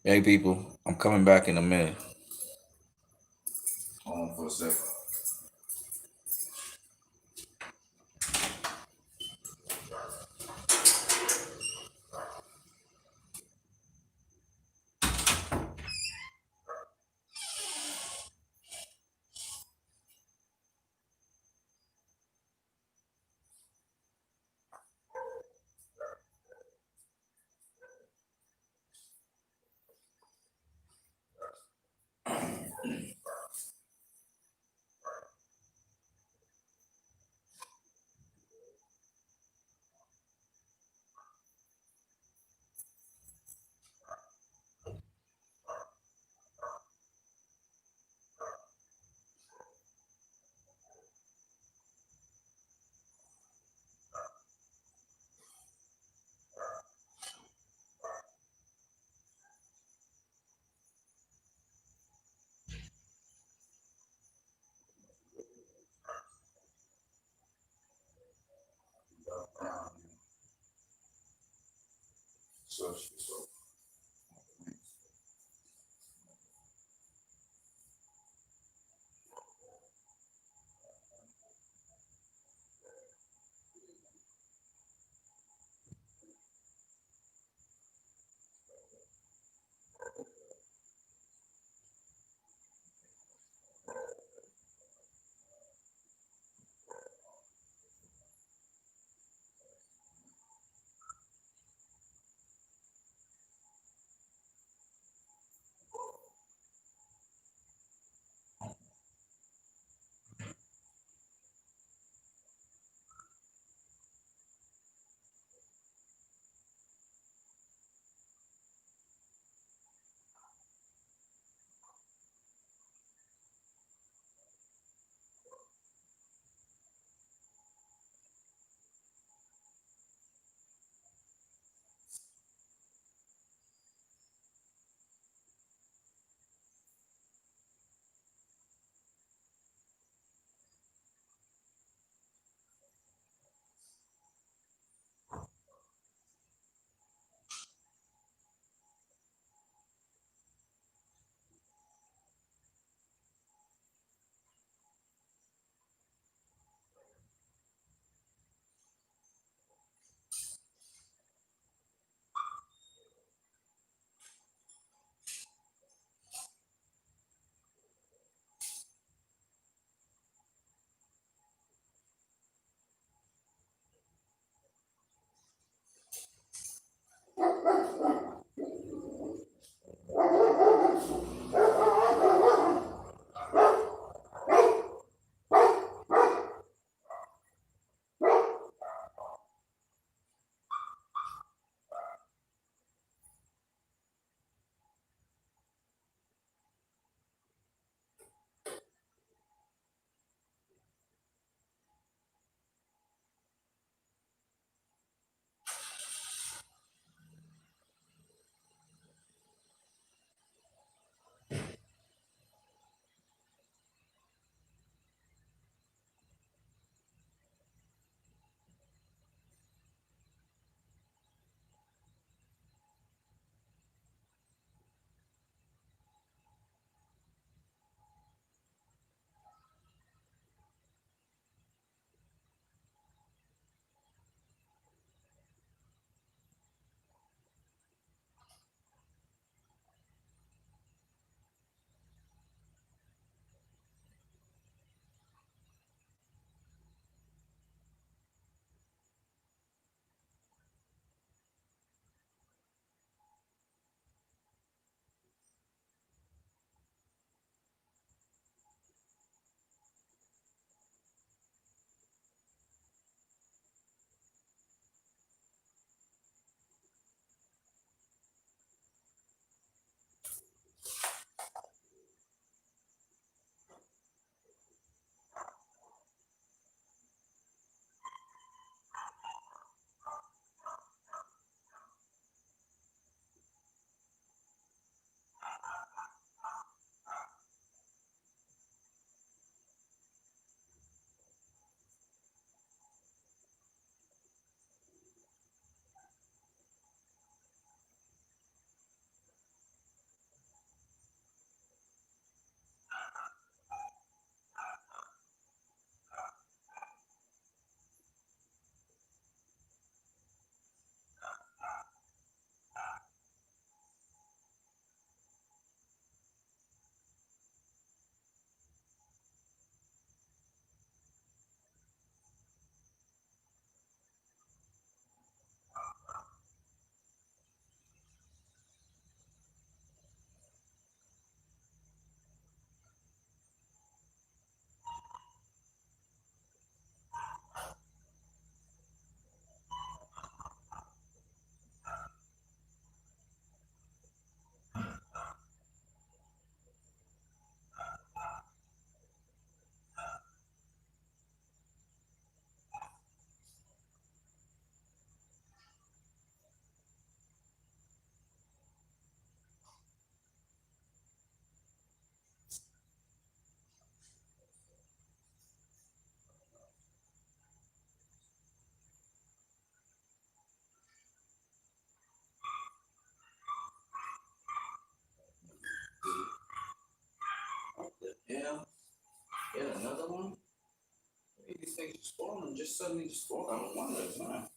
Hey people, I'm coming back in a minute. Hold on for a second. just falling and just suddenly just fall. I don't want that, man.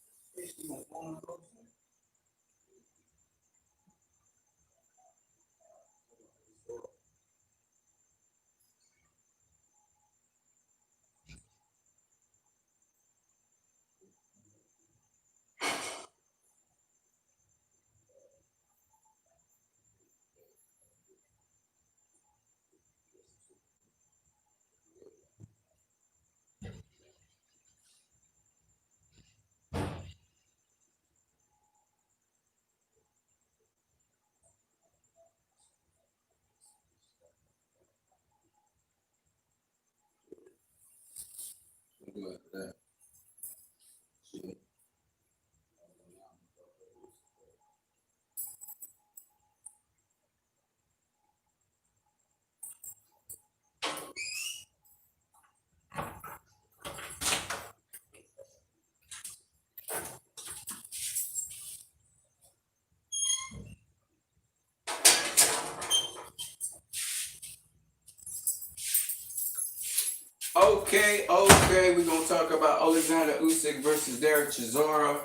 Okay, we're gonna talk about Alexander Usyk versus Derek Chisora. I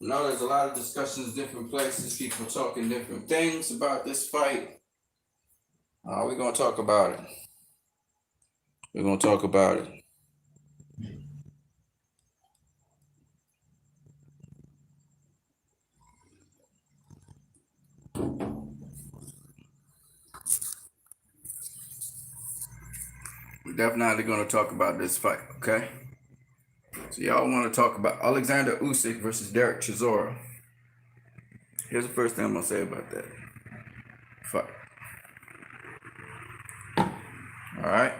know there's a lot of discussions, different places, people talking different things about this fight. We're gonna talk about it. We're gonna talk about it. We're definitely gonna talk about this fight, okay? So y'all want to talk about Alexander Usyk versus Derek Chisora. Here's the first thing I'm gonna say about that fight. All right.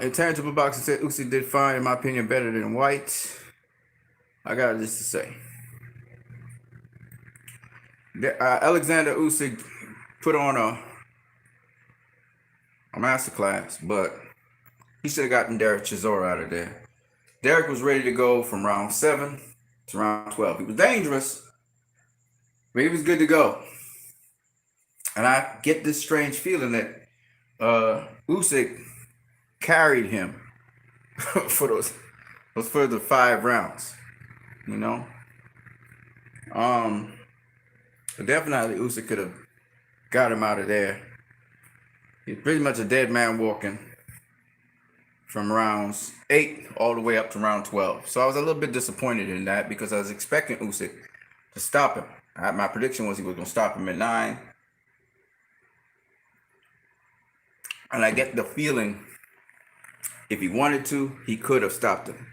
Intangible Boxing said Usyk did fine, in my opinion, better than White. I got this to say. Alexander Usyk put on a masterclass, but he should have gotten Derek Chisora out of there. Derek was ready to go from round 7 to round 12. He was dangerous, but he was good to go. And I get this strange feeling that Usyk carried him for those further 5 rounds, you know. But definitely Usyk could have got him out of there. He's pretty much a dead man walking from rounds 8 all the way up to round 12. So I was a little bit disappointed in that because I was expecting Usyk to stop him. My prediction was he was going to stop him at 9. And I get the feeling if he wanted to, he could have stopped him.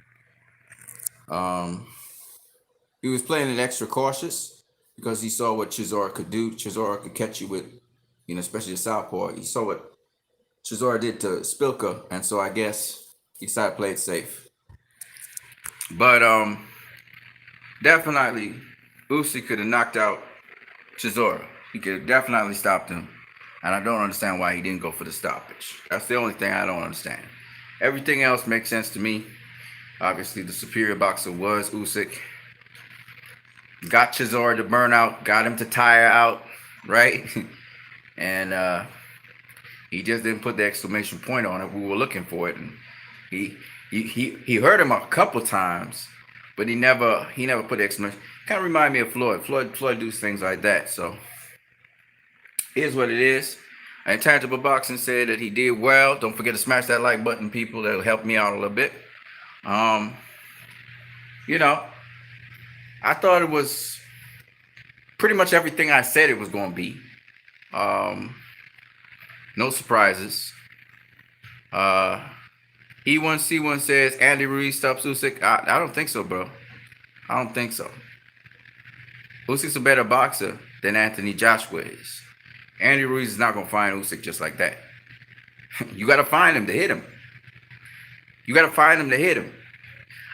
He was playing it extra cautious because he saw what Chisora could do. Chisora could catch you with, especially a southpaw. He saw what Chisora did to Spilka, and so I guess he decided to play it safe. But definitely, Usyk could have knocked out Chisora. He could have definitely stopped him. And I don't understand why he didn't go for the stoppage. That's the only thing I don't understand. Everything else makes sense to me. Obviously, the superior boxer was Usyk. Got Chisora to burn out, got him to tire out, right? And he just didn't put the exclamation point on it. We were looking for it, and he hurt him a couple times, but he never put the exclamation. Kind of remind me of Floyd. Floyd does things like that. So here's what it is. Intangible Boxing said that he did well. Don't forget to smash that like button, people. That'll help me out a little bit. I thought it was pretty much everything I said it was going to be. No surprises. E1C1 says Andy Ruiz stops Usyk. I don't think so, bro. I don't think so. Usyk's a better boxer than Anthony Joshua is. Andy Ruiz is not going to find Usyk just like that. You got to find him to hit him.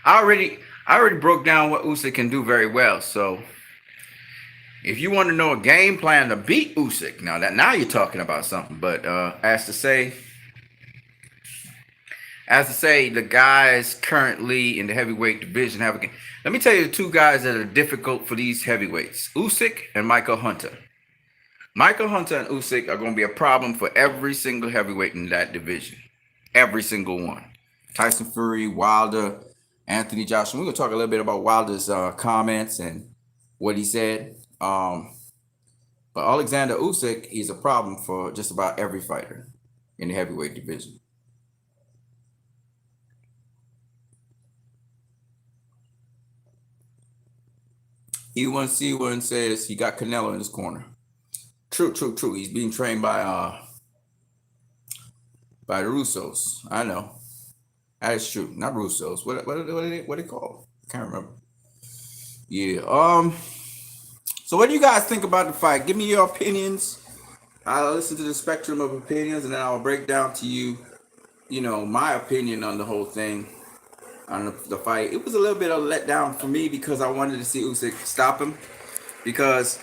I already broke down what Usyk can do very well. So if you want to know a game plan to beat Usyk, now you're talking about something. But as to say, the guys currently in the heavyweight division have a game. Let me tell you the 2 guys that are difficult for these heavyweights: Usyk and Michael Hunter. Michael Hunter and Usyk are going to be a problem for every single heavyweight in that division. Every single one. Tyson Fury, Wilder, Anthony Joshua. We're gonna talk a little bit about Wilder's comments and what he said. But Alexander Usyk, he's a problem for just about every fighter in the heavyweight division. E1C1 says he got Canelo in his corner. True, true, true. He's being trained by the Russos. I know. That is true. Not Russos. What they call? I can't remember. Yeah. So what do you guys think about the fight? Give me your opinions. I'll listen to the spectrum of opinions, and then I'll break down to you, my opinion on the whole thing, on the fight. It was a little bit of a letdown for me because I wanted to see Usyk stop him, because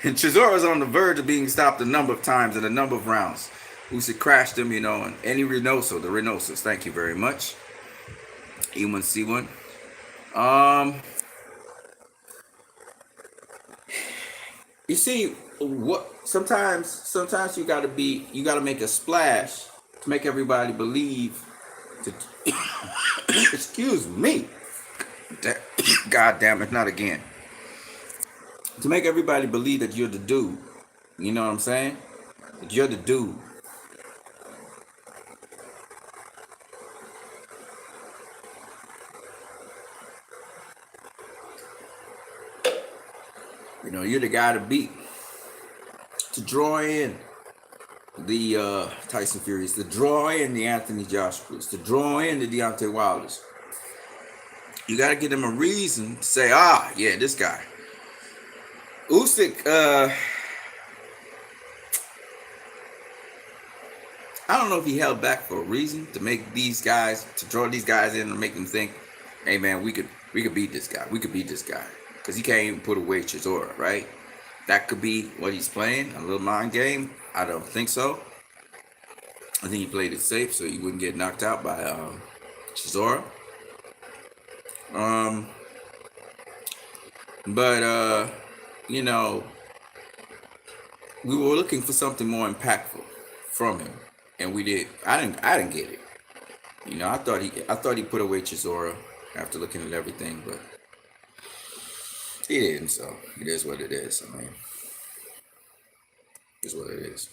Chisora was on the verge of being stopped a number of times in a number of rounds. Usyk crashed him, and any Reynoso, the Reynosos. Thank you very much. E1C1. You see, what sometimes you gotta make a splash to make everybody believe. Excuse me. God damn it, not again. To make everybody believe that you're the dude. You know what I'm saying? That you're the dude. You're the guy to beat. To draw in the Tyson Furies, to draw in the Anthony Joshuas, to draw in the Deontay Wilders. You got to give them a reason to say, yeah, this guy. Usyk, I don't know if he held back for a reason to make these guys, to draw these guys in and make them think, hey man, we could beat this guy. We could beat this guy. Because he can't even put away Chisora, right? That could be what he's playing, a little mind game. I don't think so. I think he played it safe so he wouldn't get knocked out by Chisora. But we were looking for something more impactful from him, and we did. I didn't get it. I thought he put away Chisora after looking at everything, but he didn't. So it is what it is. I mean, it is what it is.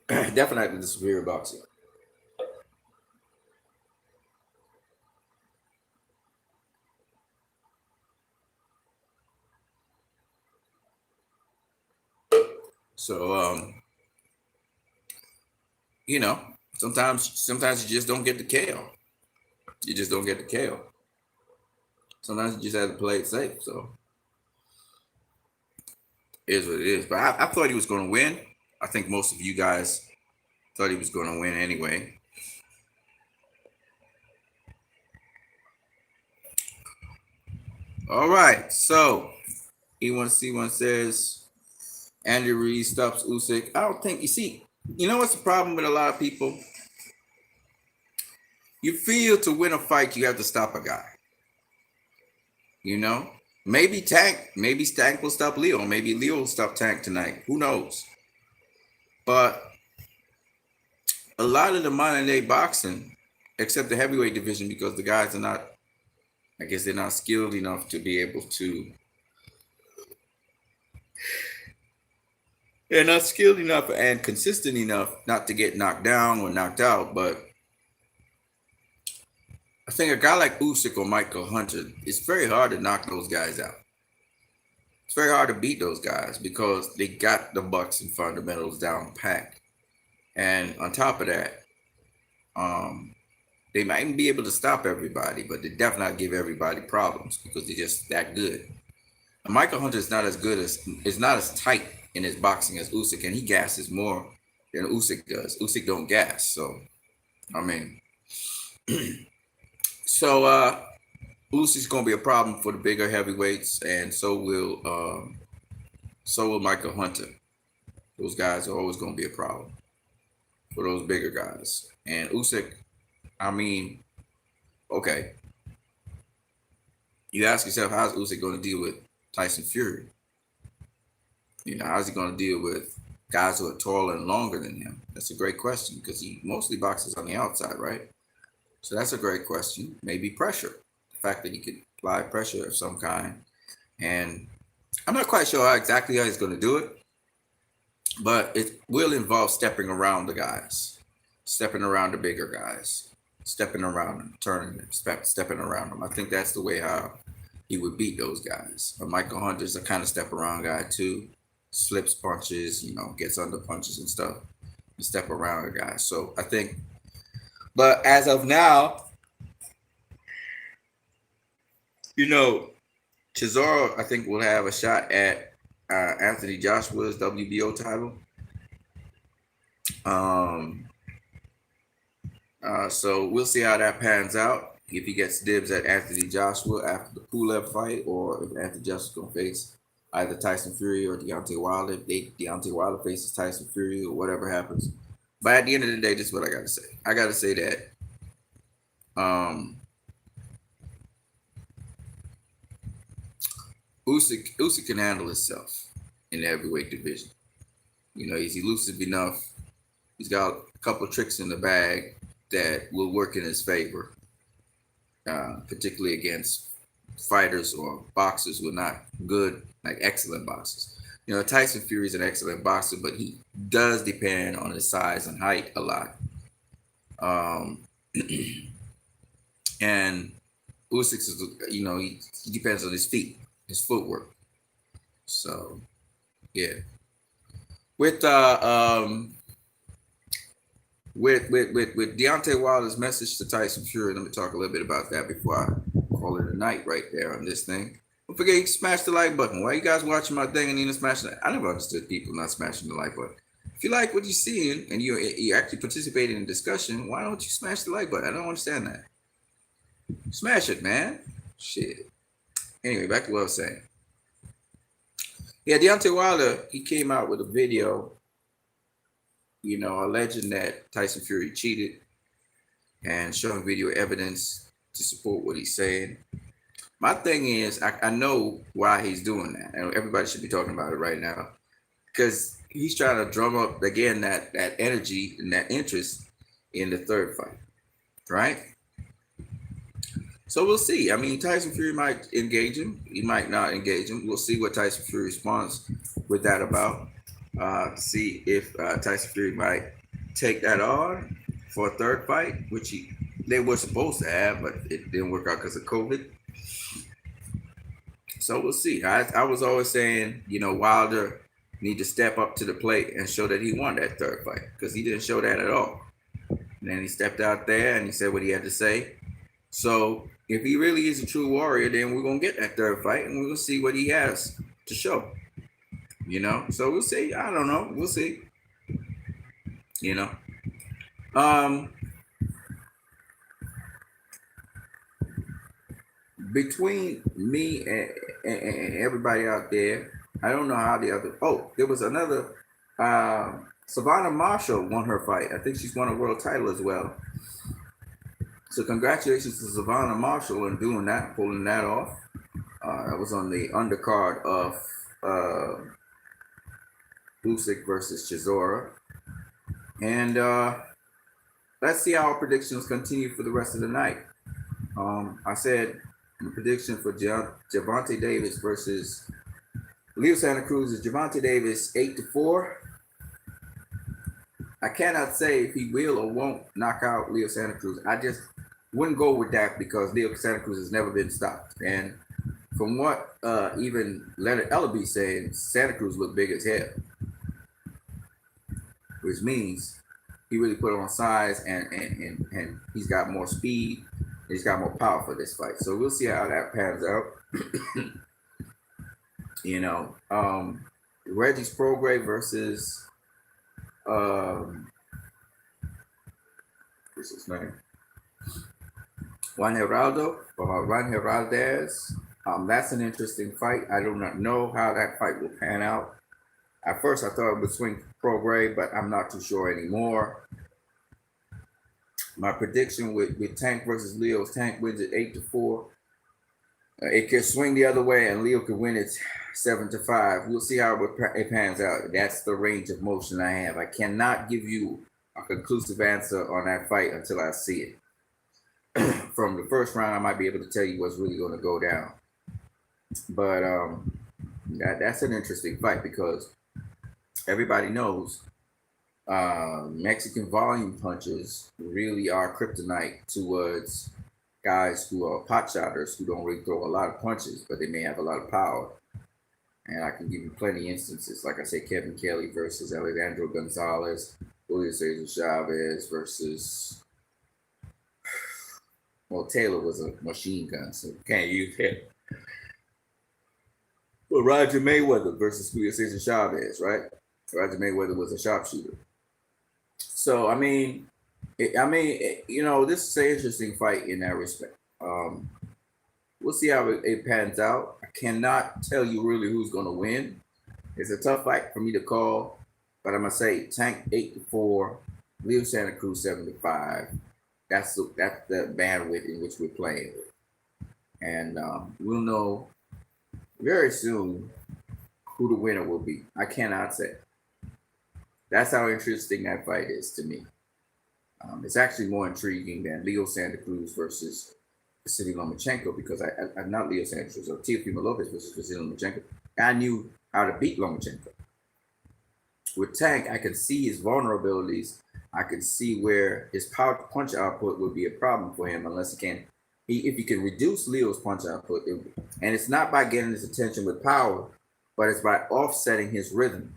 Definitely the superior boxer. So sometimes you just don't get the KO. You just don't get the KO. Sometimes you just have to play it safe. So it is what it is. But I thought he was going to win. I think most of you guys thought he was going to win anyway. All right. So E1C1 says Andy Reid stops Usyk. I don't think, you know what's the problem with a lot of people? You feel to win a fight, you have to stop a guy. Maybe Tank will stop Leo. Maybe Leo will stop Tank tonight. Who knows? But a lot of the modern day boxing, except the heavyweight division, because the guys are not, I guess they're not skilled enough to be able to. They're not skilled enough and consistent enough not to get knocked down or knocked out. But I think a guy like Usyk or Michael Hunter, it's very hard to knock those guys out. It's very hard to beat those guys because they got the boxing fundamentals down packed. And on top of that, they might be able to stop everybody, but they definitely give everybody problems because they're just that good. And Michael Hunter is not as tight in his boxing as Usyk, and he gasses more than Usyk does. Usyk don't gas, so I mean, so Usyk's gonna be a problem for the bigger heavyweights, and so will Michael Hunter. Those guys are always gonna be a problem for those bigger guys. And Usyk, I mean, okay. You ask yourself, how's Usyk going to deal with Tyson Fury? How's he going to deal with guys who are taller and longer than him? That's a great question because he mostly boxes on the outside, right? So that's a great question. Maybe pressure, the fact that he could apply pressure of some kind. And I'm not quite sure exactly how he's going to do it, but it will involve stepping around the guys, stepping around the bigger guys, stepping around them, turning them, stepping around them. I think that's the way how he would beat those guys. But Michael Hunter's a kind of step around guy too, slips punches, gets under punches and stuff, and step around a guy. So I think, but as of now, Chisora, I think, will have a shot at Anthony Joshua's WBO title. So we'll see how that pans out. If he gets dibs at Anthony Joshua after the Pulev fight, or if Anthony Joshua's going to face either Tyson Fury or Deontay Wilder. If Deontay Wilder faces Tyson Fury or whatever happens. But at the end of the day, this is what I got to say. I got to say that Usyk can handle himself in the heavyweight division. He's elusive enough. He's got a couple of tricks in the bag that will work in his favor, particularly against fighters or boxers who are not good, like excellent boxers. Tyson Fury is an excellent boxer, but he does depend on his size and height a lot. And Usyk is, he depends on his feet, his footwork. So, yeah. With Deontay Wilder's message to Tyson Fury, let me talk a little bit about that before I call it a night right there on this thing. Don't forget, you can smash the like button. Why you guys watching my thing and you smashing it? I never understood people not smashing the like button. If you like what you're seeing and you actually participating in discussion, why don't you smash the like button? I don't understand that. Smash it, man. Shit. Anyway, back to what I was saying. Yeah, Deontay Wilder, he came out with a video, alleging that Tyson Fury cheated and showing video evidence to support what he's saying. My thing is, I know why he's doing that, and everybody should be talking about it right now, because he's trying to drum up again that energy and that interest in the third fight, right? So we'll see. I mean, Tyson Fury might engage him. He might not engage him. We'll see what Tyson Fury responds with that about. See if Tyson Fury might take that on for a third fight, which they were supposed to have, but it didn't work out because of COVID. So we'll see. I was always saying, Wilder need to step up to the plate and show that he won that third fight, because he didn't show that at all. And then he stepped out there and he said what he had to say. So if he really is a true warrior, then we're going to get that third fight and we're going to see what he has to show. So we'll see. I don't know. We'll see. Between me and everybody out there, I don't know how the other. Oh, there was another. Savannah Marshall won her fight. I think she's won a world title as well. So congratulations to Savannah Marshall on doing that, pulling that off. I was on the undercard of Usyk versus Chisora. And let's see how our predictions continue for the rest of the night. I said the prediction for Gervonta Davis versus Leo Santa Cruz is Gervonta Davis 8-4. I cannot say if he will or won't knock out Leo Santa Cruz. I just wouldn't go with that because Leo Santa Cruz has never been stopped. And from what even Leonard Ellaby saying, Santa Cruz looked big as hell, which means he really put on size and he's got more speed. He's got more power for this fight. So we'll see how that pans out. Regis Prograis versus what's his name? Juan Heraldez. That's an interesting fight. I do not know how that fight will pan out. At first, I thought it would swing Prograis, but I'm not too sure anymore. My prediction with Tank versus Leo is Tank wins at 8-4. It could swing the other way, and Leo could win it 7-5. We'll see how it pans out. That's the range of motion I have. I cannot give you a conclusive answer on that fight until I see it. From the first round, I might be able to tell you what's really going to go down. But that's an interesting fight because everybody knows Mexican volume punches really are kryptonite towards guys who are pot shotters who don't really throw a lot of punches, but they may have a lot of power. And I can give you plenty of instances. Like I say, Kevin Kelly versus Alejandro Gonzalez, Julio Cesar Chavez versus, well, Taylor was a machine gun, so can't use him. Well, Roger Mayweather versus Julio Cesar Chavez, right? Roger Mayweather was a sharpshooter. So I mean, this is an interesting fight in that respect. We'll see how it pans out. I cannot tell you really who's going to win. It's a tough fight for me to call, but I'm gonna say Tank 8-4, Leo Santa Cruz 7-5. That's the bandwidth in which we're playing with, and we'll know very soon who the winner will be. I cannot say. That's how interesting that fight is to me. It's actually more intriguing than Leo Santa Cruz versus Vasily Lomachenko because I'm not Leo Santa Cruz or Teofimo Lopez versus Vasily Lomachenko. I knew how to beat Lomachenko. With Tank, I could see his vulnerabilities. I could see where his power punch output would be a problem for him unless if he can reduce Leo's punch output, and it's not by getting his attention with power, but it's by offsetting his rhythm,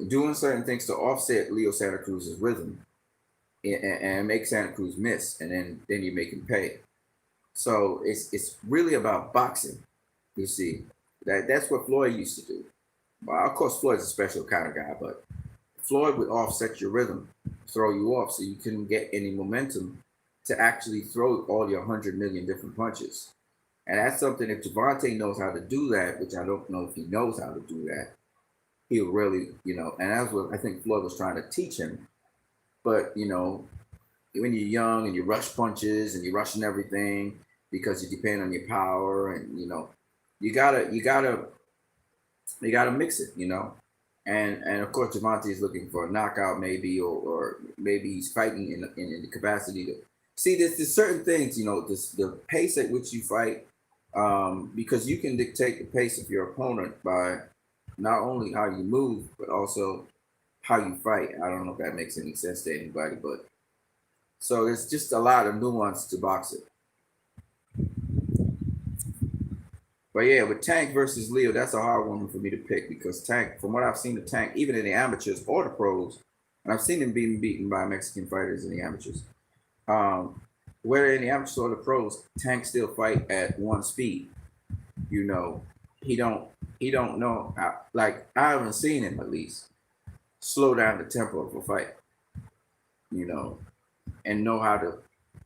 doing certain things to offset Leo Santa Cruz's rhythm, and make Santa Cruz miss, and then you make him pay. So it's really about boxing. You see, that's what Floyd used to do. Well, of course, Floyd's a special kind of guy, but Floyd would offset your rhythm, throw you off, so you couldn't get any momentum to actually throw all your 100 million different punches. And that's something, if Gervonta knows how to do that, which I don't know if he knows how to do that, he'll really, and that's what I think Floyd was trying to teach him. But, when you're young and you rush punches and you're rushing everything because you depend on your power and, you gotta mix it, And of course, Gervonta is looking for a knockout, maybe, or maybe he's fighting in the capacity to see. There's certain things, the pace at which you fight, because you can dictate the pace of your opponent by not only how you move but also how you fight. I don't know if that makes any sense to anybody, but so there's just a lot of nuance to boxing. But yeah, with Tank versus Leo, that's a hard one for me to pick because Tank, from what I've seen of Tank, even in the amateurs or the pros, and I've seen him being beaten by Mexican fighters in the amateurs. Whether in the amateurs or the pros, Tank still fight at one speed. He don't know how, like I haven't seen him at least slow down the tempo of a fight. And know how to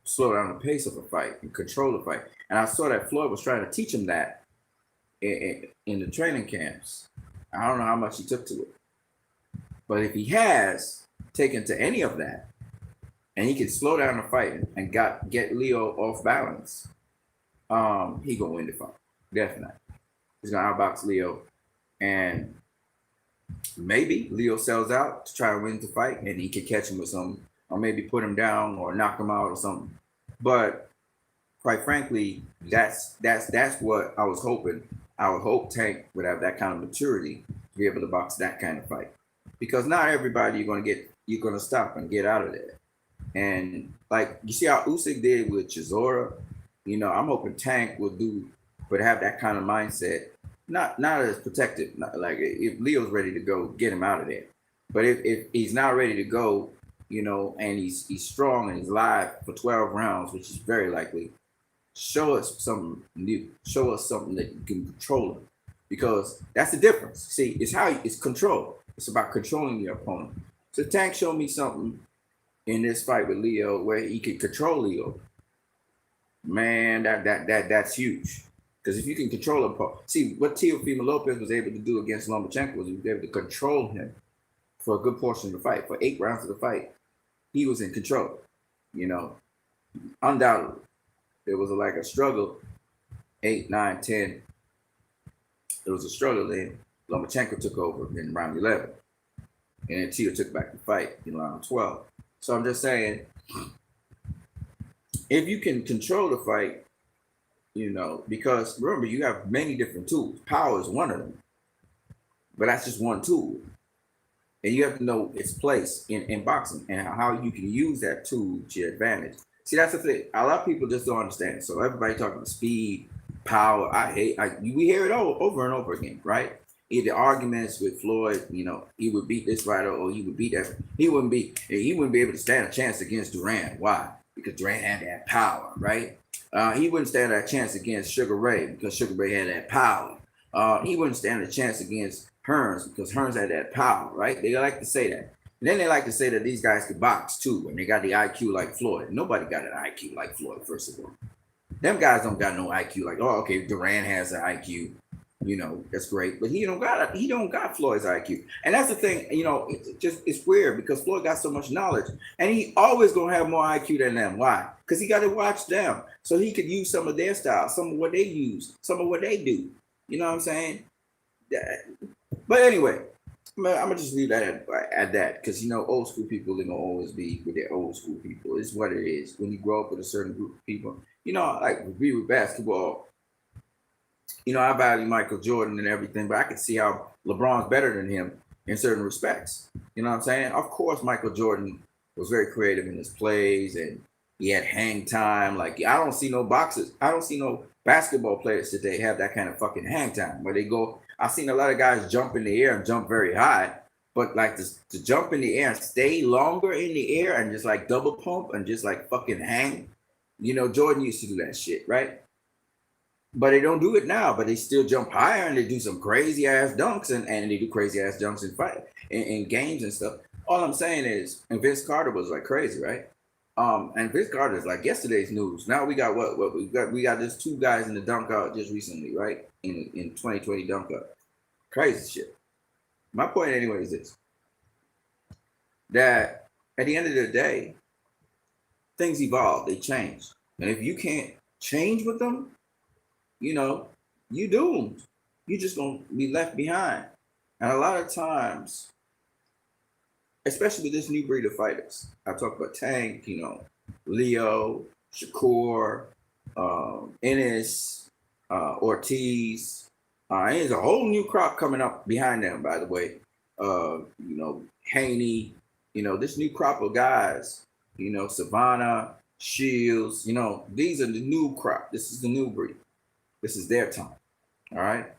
slow down the pace of a fight and control the fight. And I saw that Floyd was trying to teach him that in the training camps. I don't know how much he took to it. But if he has taken to any of that, and he can slow down the fight and get Leo off balance, he gonna win the fight. Definitely. He's gonna outbox Leo. And maybe Leo sells out to try to win the fight and he can catch him with something, or maybe put him down or knock him out or something. But quite frankly, that's what I was hoping. I would hope Tank would have that kind of maturity to be able to box that kind of fight, because not everybody you're gonna stop and get out of there. And like you see how Usyk did with Chisora, I'm hoping Tank would have that kind of mindset. Not as protective, like if Leo's ready to go, get him out of there. But if he's not ready to go, and he's strong and he's live for 12 rounds, which is very likely, show us something new. Show us something that you can control him, because that's the difference. See, it's control. It's about controlling your opponent. So Tank showed me something in this fight with Leo where he could control Leo. Man, that's huge. Because if you can control him, see what Teofimo Lopez was able to do against Lomachenko was he was able to control him for a good portion of the fight. For 8 rounds of the fight, he was in control. Undoubtedly, there was like a struggle 8, 9, 10. It was a struggle then. Lomachenko took over in round 11. And then Tito took back the fight in round 12. So I'm just saying, if you can control the fight, because remember, you have many different tools. Power is one of them, but that's just one tool. And you have to know its place in boxing and how you can use that tool to your advantage. See, that's the thing. A lot of people just don't understand. So everybody talking about speed, power. We hear it over and over again, right? Either arguments with Floyd, he would beat this fighter or he would beat that. He wouldn't be able to stand a chance against Duran. Why? Because Duran had that power, right? He wouldn't stand a chance against Sugar Ray because Sugar Ray had that power. He wouldn't stand a chance against Hearns because Hearns had that power, right? They like to say that. And then they like to say that these guys could box too, and they got the IQ like Floyd. Nobody got an IQ like Floyd, first of all. Them guys don't got no IQ. Like, oh, okay, Duran has an IQ. That's great, but he don't got Floyd's IQ. And that's the thing. It's weird because Floyd got so much knowledge, and he always gonna have more IQ than them. Why? Because he got to watch them, so he could use some of their style, some of what they use, some of what they do. You know what I'm saying? But anyway, I'm gonna just leave that at that because old school people, they're gonna always be with their old school people. It's what it is. When you grow up with a certain group of people, like be with basketball. I value Michael Jordan and everything, but I can see how LeBron's better than him in certain respects. You know what I'm saying? Of course, Michael Jordan was very creative in his plays and he had hang time. Like, I don't see no basketball players today have that kind of fucking hang time where they go. I've seen a lot of guys jump in the air and jump very high, but like to jump in the air and stay longer in the air and just like double pump and just like fucking hang. Jordan used to do that shit, right? But they don't do it now, but they still jump higher and they do some crazy ass dunks and they do crazy ass jumps in games and stuff. All I'm saying is, and Vince Carter was like crazy, right? And Vince Carter is like yesterday's news. Now we got what we got just two guys in the dunk out just recently, right? In 2020 dunk out. Crazy shit. My point anyway is this. That at the end of the day, things evolve, they change. And if you can't change with them, you doomed. You just gonna be left behind. And a lot of times, especially with this new breed of fighters, I talk about Tank, Leo, Shakur, Ennis, Ortiz. And there's a whole new crop coming up behind them, by the way. Haney, this new crop of guys, Savannah, Shields, these are the new crop. This is the new breed. This is their time. All right.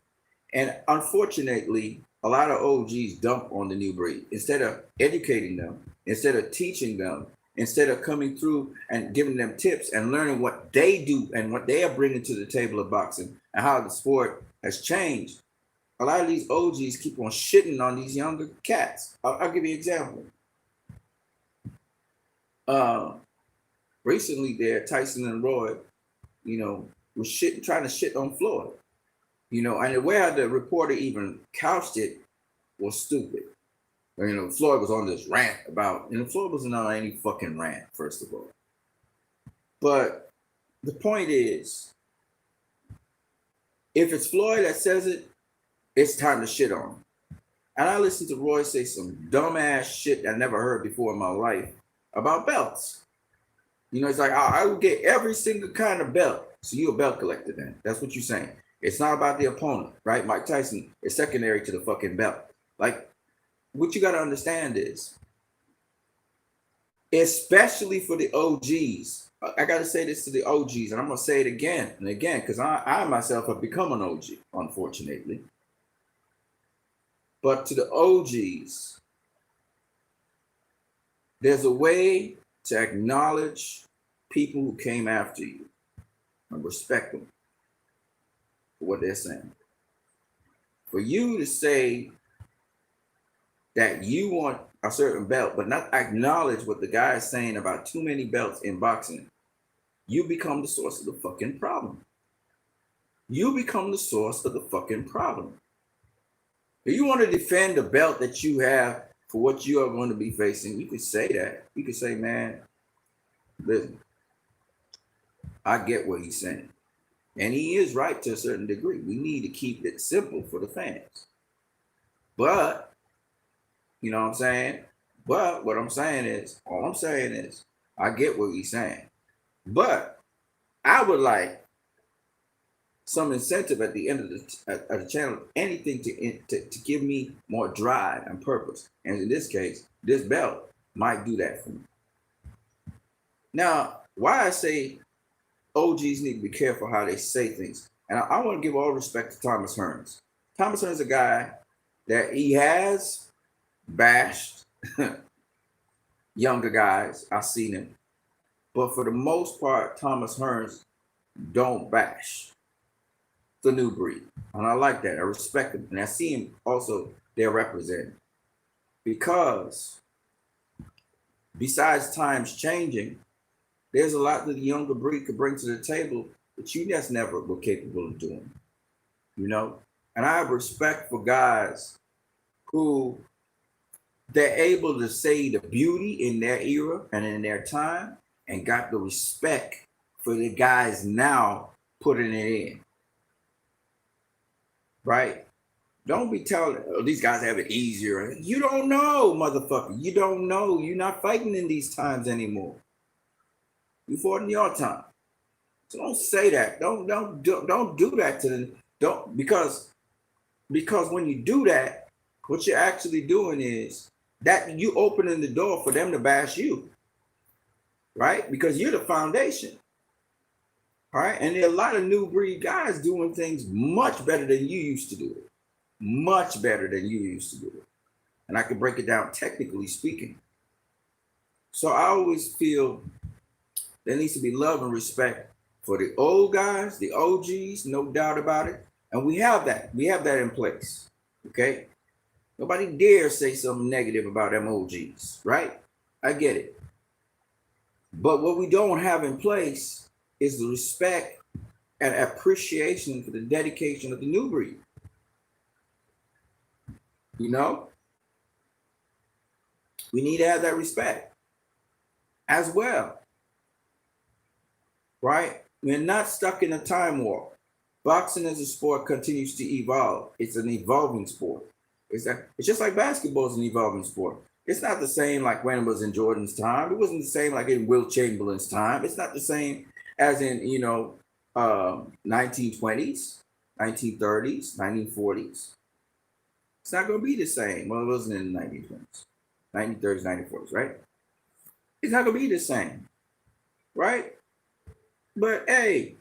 And unfortunately, a lot of OGs dump on the new breed instead of educating them, instead of teaching them, instead of coming through and giving them tips and learning what they do and what they are bringing to the table of boxing and how the sport has changed. A lot of these OGs keep on shitting on these younger cats. I'll give you an example. Recently there, Tyson and Roy, was trying to shit on Floyd. And the way the reporter even couched it was stupid. Floyd was on this rant about, Floyd wasn't on any fucking rant, first of all. But the point is, if it's Floyd that says it, it's time to shit on him. And I listened to Roy say some dumbass shit I never heard before in my life about belts. It's like, I will get every single kind of belt. So you're a belt collector then. That's what you're saying. It's not about the opponent, right? Mike Tyson is secondary to the fucking belt. Like, what you got to understand is, especially for the OGs, I got to say this to the OGs, and I'm going to say it again and again, because I myself have become an OG, unfortunately. But to the OGs, there's a way to acknowledge people who came after you and respect them for what they're saying. For you to say that you want a certain belt, but not acknowledge what the guy is saying about too many belts in boxing, you become the source of the fucking problem. You become the source of the fucking problem. If you want to defend the belt that you have for what you are going to be facing, you could say that. You could say, man, listen, I get what he's saying. And he is right to a certain degree. We need to keep it simple for the fans. But, you know what I'm saying? But what I'm saying is, all I'm saying is, I get what he's saying. But I would like some incentive at the end of the channel, anything to give me more drive and purpose. And in this case, this belt might do that for me. Now, why I say OGs need to be careful how they say things. And I want to give all respect to Thomas Hearns. Thomas Hearns is a guy that he has bashed younger guys. I've seen him. But for the most part, Thomas Hearns don't bash the new breed. And I like that. I respect him. And I see him also there representing. Because besides times changing, there's a lot that the younger breed could bring to the table that you just never were capable of doing. You know? And I have respect for guys who they're able to say the beauty in their era and in their time and got the respect for the guys now putting it in. Right? Don't be telling these guys have it easier. You don't know, motherfucker. You don't know. You're not fighting in these times anymore. You fought in your time. So don't say that. Don't do that to them. Don't because when you do that, what you're actually doing is that you opening the door for them to bash you. Right? Because you're the foundation. All right. And there are a lot of new breed guys doing things much better than you used to do it. Much better than you used to do it. And I can break it down technically speaking. So I always feel there needs to be love and respect for the old guys, the OGs, no doubt about it. And we have that. We have that in place. Okay? Nobody dare say something negative about them OGs, right? I get it. But what we don't have in place is the respect and appreciation for the dedication of the new breed. You know? We need to have that respect as well. Right? We're not stuck in a time warp. Boxing as a sport continues to evolve. It's an evolving sport. It's just like basketball is an evolving sport. It's not the same like when it was in Jordan's time. It wasn't the same like in Wilt Chamberlain's time. It's not the same as in, 1920s, 1930s, 1940s. It's not going to be the same. Well, it wasn't in the 1920s, 1930s, 1940s, right? It's not going to be the same, right? But hey,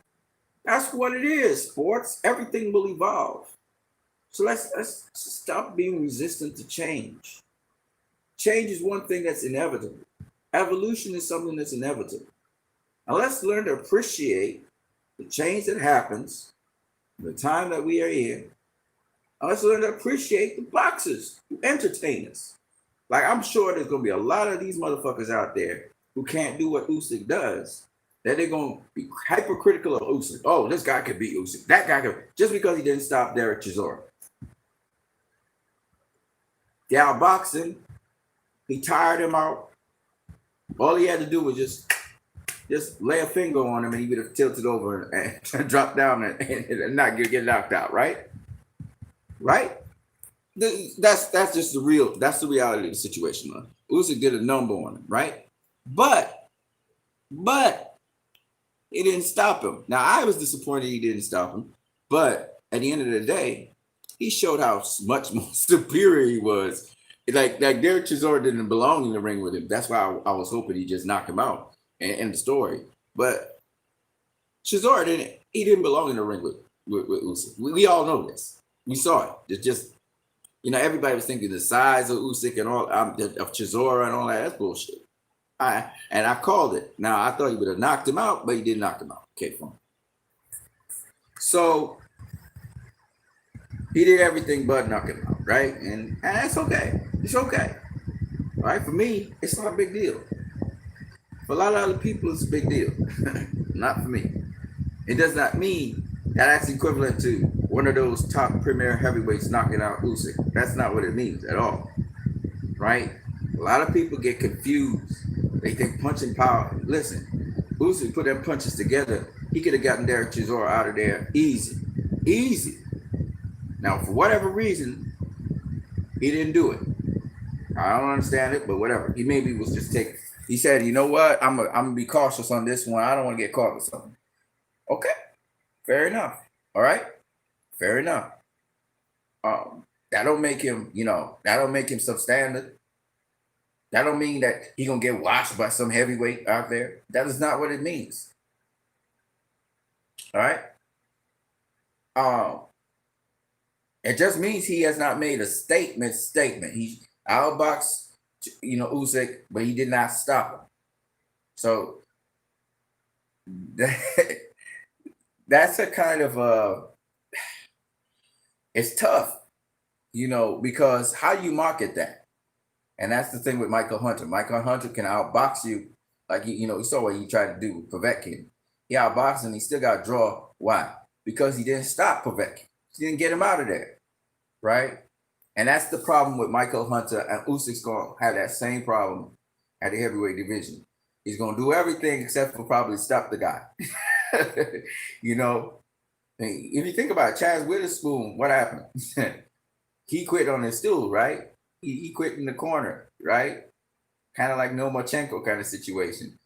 that's what it is, sports. Everything will evolve. So let's stop being resistant to change. Change is one thing that's inevitable. Evolution is something that's inevitable. Now let's learn to appreciate the change that happens, the time that we are in. Now let's learn to appreciate the boxers who entertain us. Like I'm sure there's going to be a lot of these motherfuckers out there who can't do what Usyk does. That they're going to be hypercritical of Usyk. Oh, this guy could beat Usyk. That guy could, just because he didn't stop Derek Chisora. The outboxing, he tired him out. All he had to do was just lay a finger on him and he would have tilted over and dropped down and not get knocked out, right? Right? That's just that's the reality of the situation. Man. Usyk did a number on him, right? But it didn't stop him. Now, I was disappointed he didn't stop him, but at the end of the day, he showed how much more superior he was. Like Derek Chisora didn't belong in the ring with him. That's why I was hoping he just knocked him out and end the story. But Chisora didn't belong in the ring with Usyk. We all know this. We saw it. It's just, everybody was thinking the size of Usyk and all of Chisora and all that. That's bullshit. I called it. Now, I thought he would have knocked him out, but he didn't knock him out. Okay, fine. So, he did everything but knock him out, right? And that's okay. It's okay. All right? For me, it's not a big deal. For a lot of other people, it's a big deal. Not for me. It does not mean that's equivalent to one of those top premier heavyweights knocking out Usyk. That's not what it means at all. Right? A lot of people get confused. They think punching power. Listen, Usyk put them punches together. He could have gotten Derek Chisora out of there easy. Easy. Now, for whatever reason, he didn't do it. I don't understand it, but whatever. He maybe was just taking. He said, "You know what? I'm gonna be cautious on this one. I don't want to get caught with something." Okay, fair enough. All right, fair enough. That don't make him, that don't make him substandard. That don't mean that he gonna get washed by some heavyweight out there. That is not what it means. All right. Um, it just means he has not made a statement. He outboxed, Usyk, but he did not stop him. So that's a kind of it's tough, because how you market that, and that's the thing with Michael Hunter. Michael Hunter can outbox you, like you saw what he tried to do with Povetkin. He outboxed him. He still got a draw. Why? Because he didn't stop Povetkin. He didn't get him out of there, right? And that's the problem with Michael Hunter. And Usyk's gonna have that same problem at the heavyweight division. He's gonna do everything except for probably stop the guy. If you think about it, Chaz Witherspoon, what happened? He quit on his stool, right? He quit in the corner, right? Kind of like Nomachenko kind of situation.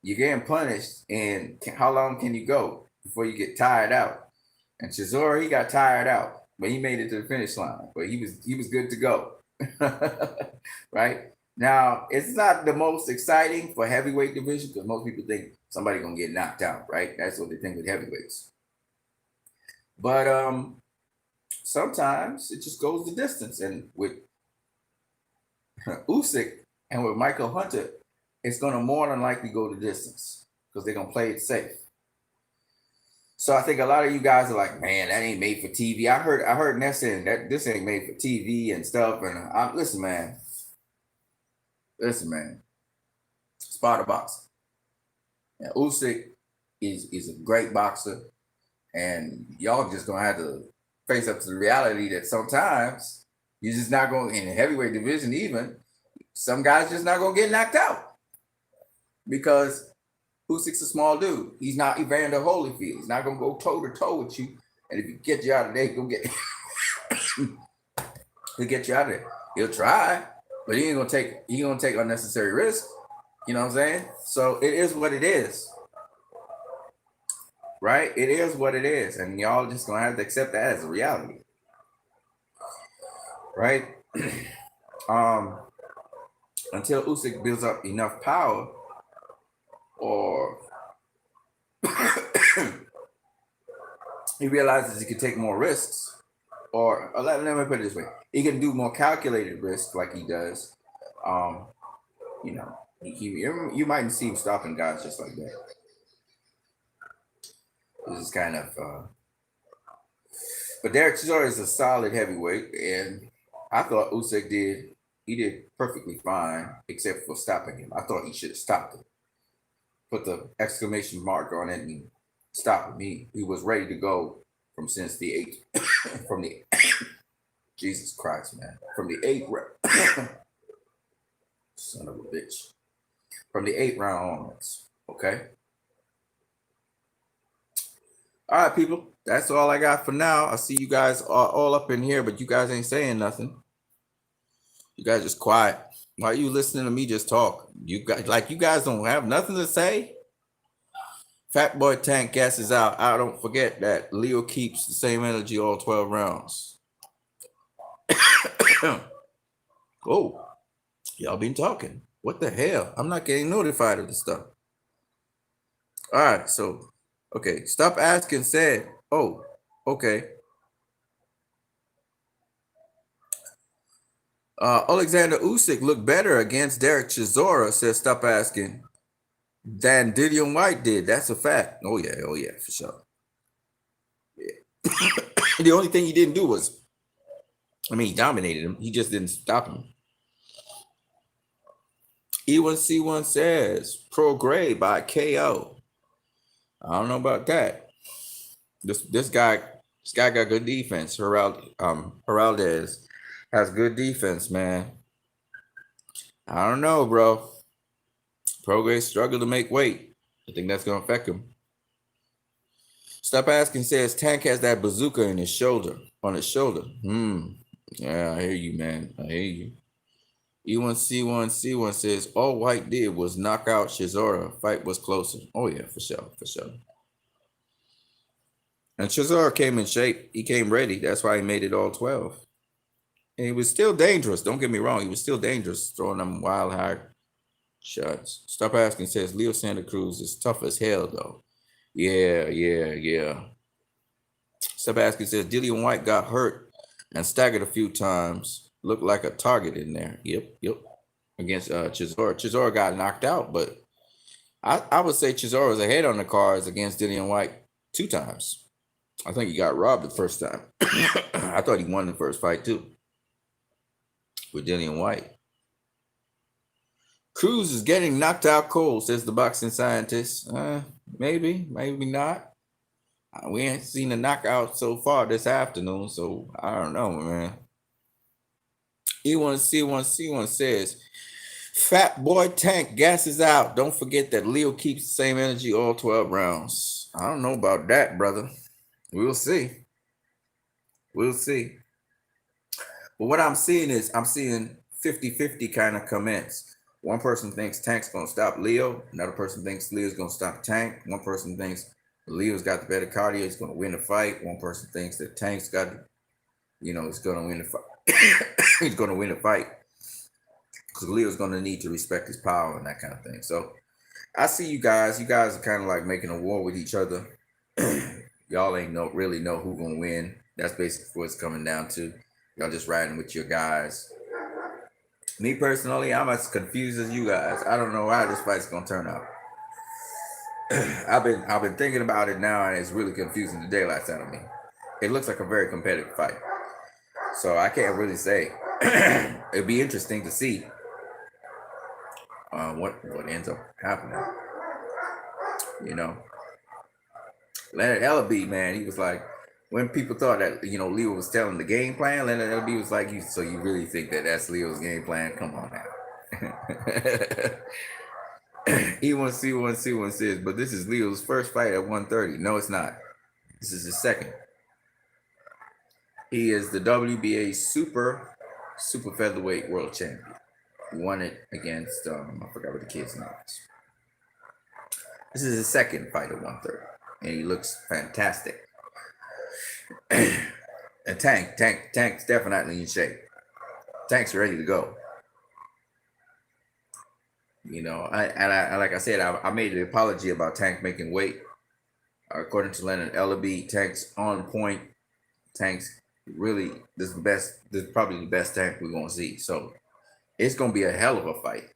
You're getting punished, and how long can you go before you get tired out? And Chisora, he got tired out, but he made it to the finish line. But he was good to go, right? Now, it's not the most exciting for heavyweight division because most people think somebody gonna get knocked out, right? That's what they think with heavyweights. But sometimes it just goes the distance, and with Usyk and with Michael Hunter, it's gonna more than likely go the distance because they're gonna play it safe. So I think a lot of you guys are like, man, that ain't made for TV. I heard Ness saying that this ain't made for TV and stuff. And listen, man. Sparta boxing. Now, Usyk is a great boxer, and y'all just gonna have to face up to the reality that sometimes you're just not going in the heavyweight division. Even some guys just not gonna get knocked out because Usyk's a small dude. He's not Evander Holyfield. He's not gonna go toe to toe with you. And if he get you out of there, he'll get you out of there. He'll try, but he gonna take unnecessary risks. You know what I'm saying? So it is what it is. Right? It is what it is. And y'all just gonna have to accept that as a reality. Right? Until Usyk builds up enough power, or he realizes he can take more risks, or let me put it this way, he can do more calculated risks like he does. You might see him stopping guys just like that. This is kind of but Derek Chisora is a solid heavyweight, and I thought Usyk did perfectly fine except for stopping him. I thought he should have stopped him. Put the exclamation mark on it and stop him. He was ready to go since the 8th from the Jesus Christ, man. From the 8th son of a bitch. From the 8th round onwards. Okay. All right, people. That's all I got for now. I see you guys are all up in here, but you guys ain't saying nothing. You guys just quiet. Why are you listening to me just talk? You guys don't have nothing to say? Fat Boy Tank gasses out. I don't forget that Leo keeps the same energy all 12 rounds. Oh, y'all been talking. What the hell? I'm not getting notified of this stuff. All right, so, okay. Stop Asking said, oh, okay. Alexander Usyk looked better against Derek Chisora, says Stop Asking, than Dillian White did. That's a fact. Oh yeah, for sure. Yeah. The only thing he didn't do was, he dominated him. He just didn't stop him. E1C1 says pro grade by KO. I don't know about that. This guy got good defense. Heraldez has good defense, man. I don't know, bro. Pro grade struggle to make weight. I think that's gonna affect him. Stop asking says Tank has that bazooka in his shoulder, on his shoulder. Yeah, I hear you, man. I hear you. E1C1C1 says all White did was knock out Chisora. Fight was closer. Oh yeah, for sure, for sure. And Chisora came in shape. He came ready. That's why he made it all 12. And he was still dangerous. Don't get me wrong. He was still dangerous, throwing them wild high shots. Stop asking says Leo Santa Cruz is tough as hell though. Yeah. Stop asking says Dillian White got hurt and staggered a few times. Looked like a target in there. Yep. Against Chisora. Chisora got knocked out, but I would say Chisora was ahead on the cards against Dillian White 2 times. I think he got robbed the first time. I thought he won the first fight too with Dillian White. Cruz is getting knocked out cold, says the boxing scientist. Maybe not. We ain't seen a knockout so far this afternoon, so I don't know, man. E1C1C1 says, Fat boy Tank gasses out. Don't forget that Leo keeps the same energy all 12 rounds. I don't know about that, brother. We'll see. But what I'm seeing is 50-50 kind of comments. One person thinks Tank's going to stop Leo. Another person thinks Leo's going to stop Tank. One person thinks Leo's got the better cardio. He's going to win the fight. One person thinks that Tank's got, he's going to win the fight. He's going to win the fight. Because Leo's going to need to respect his power and that kind of thing. So I see you guys. You guys are kind of like making a war with each other. Y'all ain't really know who's going to win. That's basically what it's coming down to. Y'all just riding with your guys. Me personally, I'm as confused as you guys. I don't know how this fight's going to turn out. I've been thinking about it now, and it's really confusing the daylights out of me. It looks like a very competitive fight. So I can't really say. It'd be interesting to see what ends up happening. Leonard Ellaby, man, he was like, when people thought that Leo was telling the game plan, Leonard Ellaby was like, so you really think that that's Leo's game plan? Come on now. E1C1C1 says, but this is Leo's first fight at 130. No, it's not. This is his second. He is the WBA super featherweight world champion. He won it against I forgot what the kid's name is. This is his second fight at 130, and he looks fantastic. And Tank's definitely in shape. Tank's ready to go. I like I said, I made an apology about Tank making weight. According to Leonard Ellaby, Tank's on point. Tank's really, this is probably the best Tank we're gonna see. So it's gonna be a hell of a fight.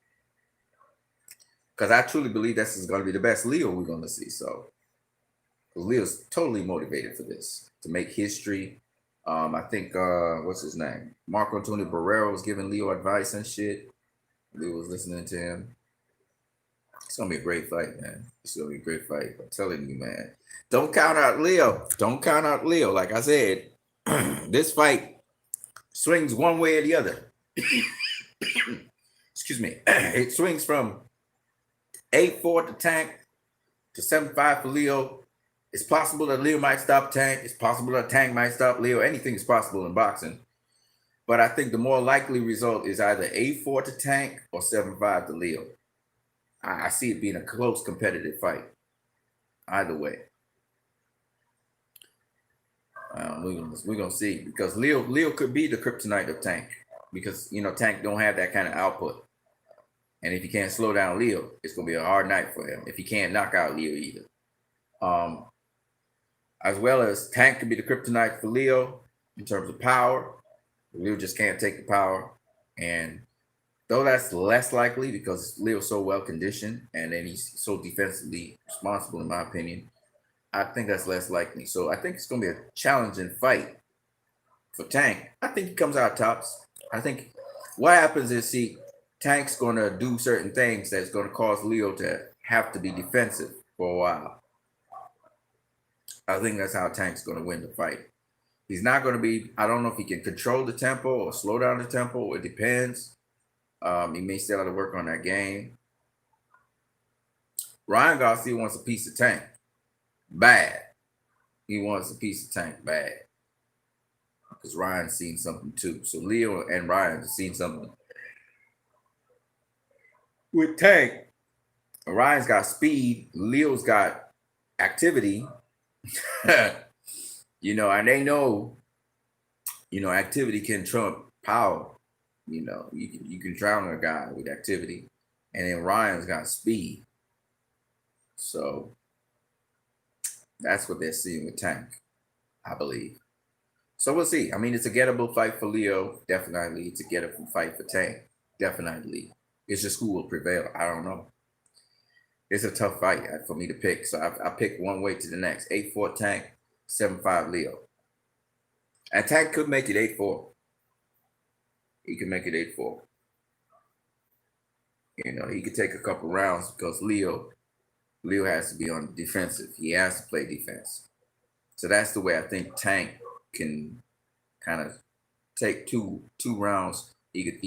Because I truly believe this is gonna be the best Leo we're gonna see. So Leo's totally motivated for this, to make history. I think what's his name? Marco Antonio Barrero was giving Leo advice and shit. Leo was listening to him. It's gonna be a great fight, man. It's gonna be a great fight. I'm telling you, man. Don't count out Leo. Don't count out Leo. Like I said, this fight swings one way or the other. Excuse me. It swings from 8-4 to Tank to 7-5 for Leo. It's possible that Leo might stop Tank. It's possible that Tank might stop Leo. Anything is possible in boxing. But I think the more likely result is either 8-4 to Tank or 7-5 to Leo. I see it being a close competitive fight. Either way. We're gonna see, because Leo could be the kryptonite of Tank, because Tank don't have that kind of output, and if he can't slow down Leo, it's gonna be a hard night for him. If he can't knock out Leo either, as well as Tank could be the kryptonite for Leo in terms of power. Leo just can't take the power, and though that's less likely because Leo's so well conditioned and then he's so defensively responsible, in my opinion, I think that's less likely. So I think it's going to be a challenging fight for Tank. I think he comes out tops. I think what happens is Tank's going to do certain things that's going to cause Leo to have to be defensive for a while. I think that's how Tank's going to win the fight. He's not going to be, I don't know if he can control the tempo or slow down the tempo. It depends. He may still have to work on that game. Ryan Garcia wants a piece of Tank. Bad. He wants a piece of Tank bad. Because Ryan's seen something too. So Leo and Ryan have seen something with Tank. Ryan's got speed. Leo's got activity. And they know, activity can trump power. You can drown a guy with activity. And then Ryan's got speed. So that's what they're seeing with Tank, I believe. So we'll see. I mean, it's a gettable fight for Leo, definitely. It's a gettable fight for Tank, definitely. It's just who will prevail. I don't know. It's a tough fight for me to pick. So I picked one way to the next. 8-4 Tank, 7-5 Leo. And Tank could make it 8-4. He can make it 8-4. He could take a couple rounds because Leo has to be on the defensive. He has to play defense. So that's the way I think Tank can kind of take two rounds. He could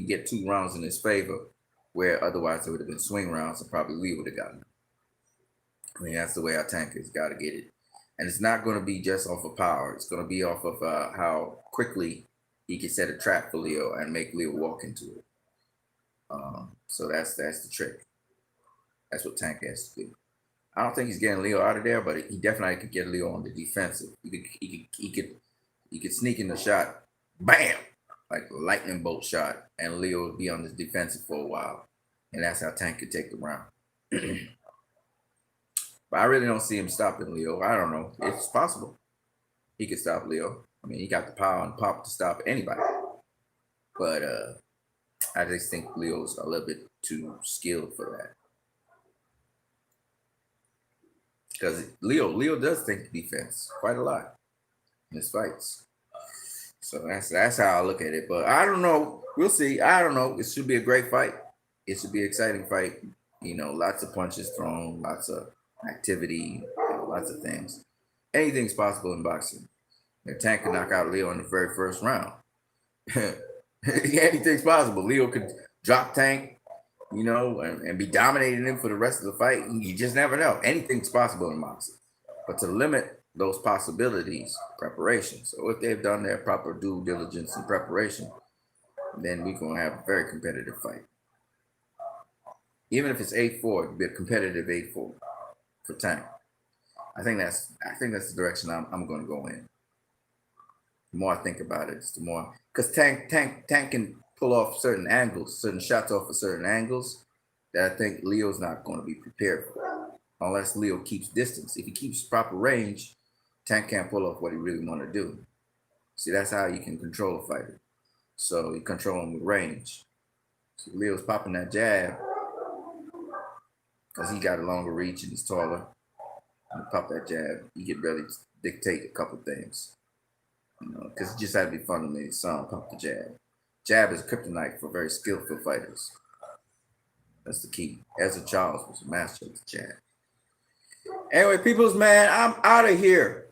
get 2 rounds in his favor, where otherwise it would have been swing rounds and probably Leo would have gotten it. I mean, that's the way our Tank has got to get it. And it's not going to be just off of power. It's going to be off of how quickly he can set a trap for Leo and make Leo walk into it. So that's the trick. That's what Tank has to do. I don't think he's getting Leo out of there, but he definitely could get Leo on the defensive. He could sneak in the shot, bam, like a lightning bolt shot, and Leo would be on the defensive for a while. And that's how Tank could take the round. But I really don't see him stopping Leo. I don't know. It's possible. He could stop Leo. I mean, he got the power and pop to stop anybody. But I just think Leo's a little bit too skilled for that. Because Leo does think defense quite a lot in his fights. So that's how I look at it. But I don't know. We'll see. I don't know. It should be a great fight. It should be an exciting fight. Lots of punches thrown, lots of activity, lots of things. Anything's possible in boxing. If Tank can knock out Leo in the very first round, anything's possible. Leo could drop Tank, and be dominating him for the rest of the fight. You just never know. Anything's possible in boxing. But to limit those possibilities, preparation. So if they've done their proper due diligence and preparation, then we're going to have a very competitive fight. Even if it's 8-4, it could be a competitive 8-4 for Tank. I think that's the direction I'm going to go in. The more I think about it, the more, because Tank can pull off certain angles, certain shots off of certain angles that I think Leo's not going to be prepared for, unless Leo keeps distance. If he keeps proper range, Tank can't pull off what he really want to do. See, that's how you can control a fighter. So you control him with range. So Leo's popping that jab because he got a longer reach and he's taller. And pop that jab, he can really dictate a couple things. Because it just had to be fundamentally sound. Pump the jab. Jab is kryptonite for very skillful fighters. That's the key. Ezra Charles was a master of the jab. Anyway, peoples, man, I'm out of here.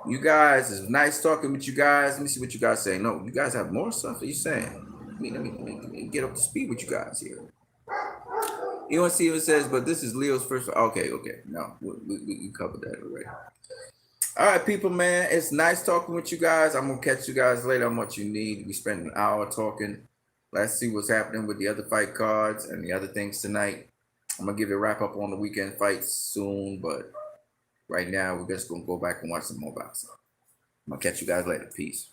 You guys, it's nice talking with you guys. Let me see what you guys say. No, you guys have more stuff. What are you saying? Let me get up to speed with you guys here. You want to see what it says, but this is Leo's first. Okay. No, we covered that already. All right, people, man. It's nice talking with you guys. I'm going to catch you guys later on what you need. We spent an hour talking. Let's see what's happening with the other fight cards and the other things tonight. I'm going to give you a wrap up on the weekend fights soon, but right now we're just going to go back and watch some more boxing. I'm going to catch you guys later. Peace.